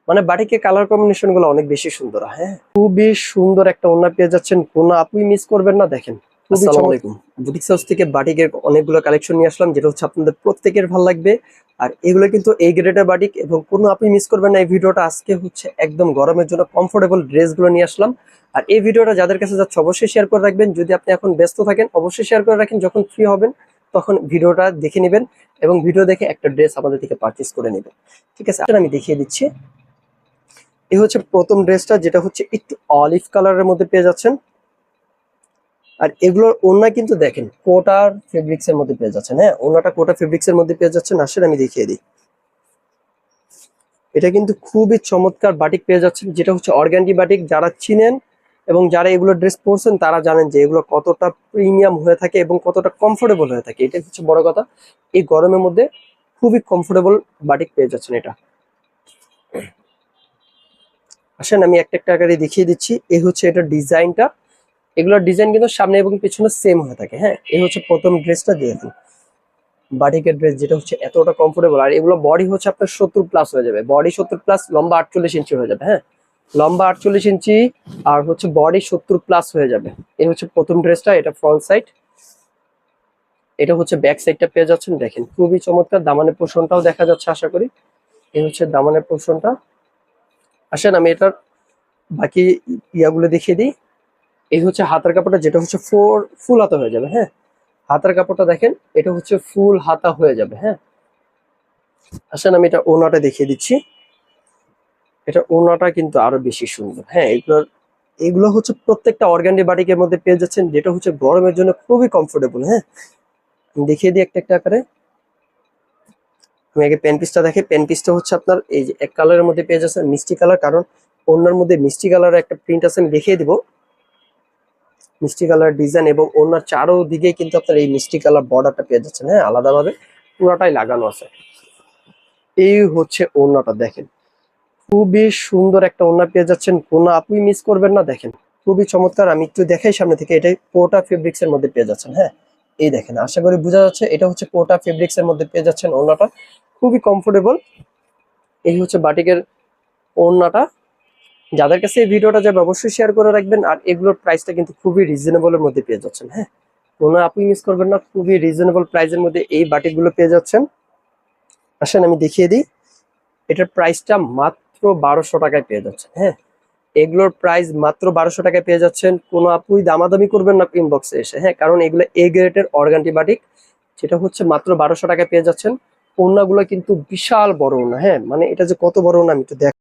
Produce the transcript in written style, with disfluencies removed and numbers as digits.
মানে বাটিকের colour combination গুলো অনেক বেশি সুন্দর। হ্যাঁ, খুবই সুন্দর একটা ওড়না পেয়ে যাচ্ছেন, কোনো আপুই মিস করবেন না। দেখেন, আসসালামু আলাইকুম। বুটিক্স হাউস থেকে বাটিকের অনেকগুলো কালেকশন নিয়ে আসলাম, যেটা হচ্ছে আপনাদের প্রত্যেকের ভালো লাগবে। আর এগুলো কিন্তু এই গ্রেডের বাটিক, এবং কোনো আপুই মিস করবেন না এই ভিডিওটা। আজকে হচ্ছে একদম গরমের জন্য কমফোর্টেবল ড্রেসগুলো নিয়ে আসলাম। আর এই ভিডিওটা যাদের কাছে যাচ্ছে অবশ্যই শেয়ার করে রাখবেন। যদি আপনি এখন ব্যস্ত থাকেন অবশ্যই শেয়ার করে রাখেন, যখন ফ্রি হবেন তখন ভিডিওটা দেখে নেবেন এবং ভিডিও দেখে একটা ড্রেস আমাদের থেকে পারচেস করে নেবেন। ঠিক আছে, আমি দেখিয়ে দিচ্ছি। এই হচ্ছে প্রথম ড্রেসটা, যেটা হচ্ছে একটু অলিভ কালারের মধ্যে পেয়ে যাচ্ছেন। আর এগুলোর ওড়না কিন্তু দেখেন কোটার ফেব্রিক্স এর মধ্যে পেয়ে যাচ্ছেন। হ্যাঁ, ওড়নাটা কোটা ফেব্রিক্স এর মধ্যে পেয়ে যাচ্ছেন। আসলে আমি দেখিয়ে দিই, এটা কিন্তু খুবই চমৎকার বাটিক পেয়ে যাচ্ছেন, যেটা হচ্ছে অর্গানডি বাটিক। যারা চিনেন এবং যারা এগুলো ড্রেস পরছেন তারা জানেন যে এগুলো কতটা প্রিমিয়াম হয়ে থাকে এবং কতটা কমফোর্টেবল হয়ে থাকে। এটা হচ্ছে বড় কথা, এই গরমের মধ্যে খুবই কমফোর্টেবল বাটিক পেয়ে যাচ্ছেন এটা। আসেন আমি একটা একটা আকারে দেখিয়ে দিচ্ছি। এই হচ্ছে এটা ডিজাইনটা। এগুলোর ডিজাইন কিন্তু সামনে এবং পিছনে সেম হয়ে থাকে। হ্যাঁ, এই হচ্ছে প্রথম ড্রেসটা দিয়েছি, বাটিকের ড্রেস, যেটা হচ্ছে এতটা কমফোর্টেবল। আর এগুলো বডি হচ্ছে আপনার 70+ হয়ে যাবে, বডি 70+, লম্বা 48 ইঞ্চি হয়ে যাবে। হ্যাঁ, লম্বা 48 ইঞ্চি আর হচ্ছে বডি 70+ হয়ে যাবে। এই হচ্ছে প্রথম ড্রেসটা, এটা ফ্রন্ট সাইড। এটা হচ্ছে ব্যাক সাইডটা পেয়ে যাচ্ছেন। দেখেন খুবই চমৎকার, দামানের পোর্শনটাও দেখা যাচ্ছে আশা করি। এই হচ্ছে দামানের পোর্শনটা। আসেন আমি এটার বাকি ইয়াগুলো দেখিয়ে দিই। এই হচ্ছে হাতার কাপড়টা, যেটা হচ্ছে ফুল হাতা হয়ে যাবে। হ্যাঁ, হাতার কাপড়টা দেখেন, এটা হচ্ছে ফুল হাতা হয়ে যাবে। হ্যাঁ, আসেন আমি এটা ওড়নাটা দেখিয়ে দিচ্ছি। এটা ওড়নাটা কিন্তু আরো বেশি সুন্দর। হ্যাঁ, এগুলো হচ্ছে প্রত্যেকটা অর্গানডি বাটিকের মধ্যে পেয়ে যাচ্ছেন, যেটা হচ্ছে গরমের জন্য খুবই কমফোর্টেবল। হ্যাঁ, আমি দেখিয়ে দিই একটা একটা আকারে। আমি আগে প্যান পিসটা দেখে, প্যান পিসটা হচ্ছে আপনার এই যে এক কালারের মধ্যে পেয়ে যাচ্ছেন, মিষ্টি কালার। কারণ ওড়নার মধ্যে মিষ্টি কালারের একটা প্রিন্ট আছে, আমি দেখিয়ে দিব। মিষ্টি কালার ডিজাইন এবং ওড়নার চারোদিকে কিন্তু আপনার এই মিষ্টি কালার বর্ডারটা পেয়ে যাচ্ছেন। হ্যাঁ, আলাদাভাবে পুরোটাই লাগানো আছে। এই হচ্ছে ওড়নাটা, দেখেন খুবই সুন্দর একটা ওড়না পেয়ে যাচ্ছেন, কোনো আপুই মিস করবেন না। দেখেন খুবই চমৎকার। আমি একটু দেখাই সামনে থেকে, এটাই কোটা ফেব্রিক্স এর মধ্যে পেয়ে যাচ্ছেন। হ্যাঁ, এই দেখেন, আশা করি বোঝা যাচ্ছে, এটা হচ্ছে কোটা ফেব্রিক্স এর মধ্যে পেয়ে যাচ্ছেন ওড়নাটা, খুবই কমফোর্টেবল। এই হচ্ছে বাটিকের ওড়নাটা। যাদের কাছে এই ভিডিওটা যাবে অবশ্যই শেয়ার করে রাখবেন। আর এগুলোর প্রাইসটা কিন্তু খুবই রিজনেবলের মধ্যে পেয়ে যাচ্ছেন। হ্যাঁ, কোনো আপুই মিস করবেন না, খুবই রিজনেবল প্রাইসের মধ্যে এই বাটিকগুলো পেয়ে যাচ্ছেন। আসেন আমি দেখিয়ে দিই, এটার প্রাইসটা মাত্র 1200 টাকায় পেয়ে যাচ্ছেন। হ্যাঁ, এগুলোর প্রাইস মাত্র 1200 টাকায় পেয়ে যাচ্ছেন। কোনো আপুই দামাদামি করবেন না ইনবক্সে এসে। হ্যাঁ, কারণ এগুলো এ গ্রেডের অর্গানডি বাটিক, যেটা হচ্ছে মাত্র 1200 টাকায় পেয়ে যাচ্ছেন। ওড়নাগুলো কিন্তু বিশাল বড় ওড়না। হ্যাঁ, মানে এটা যে কত বড় ওড়না আমি একটু দেখ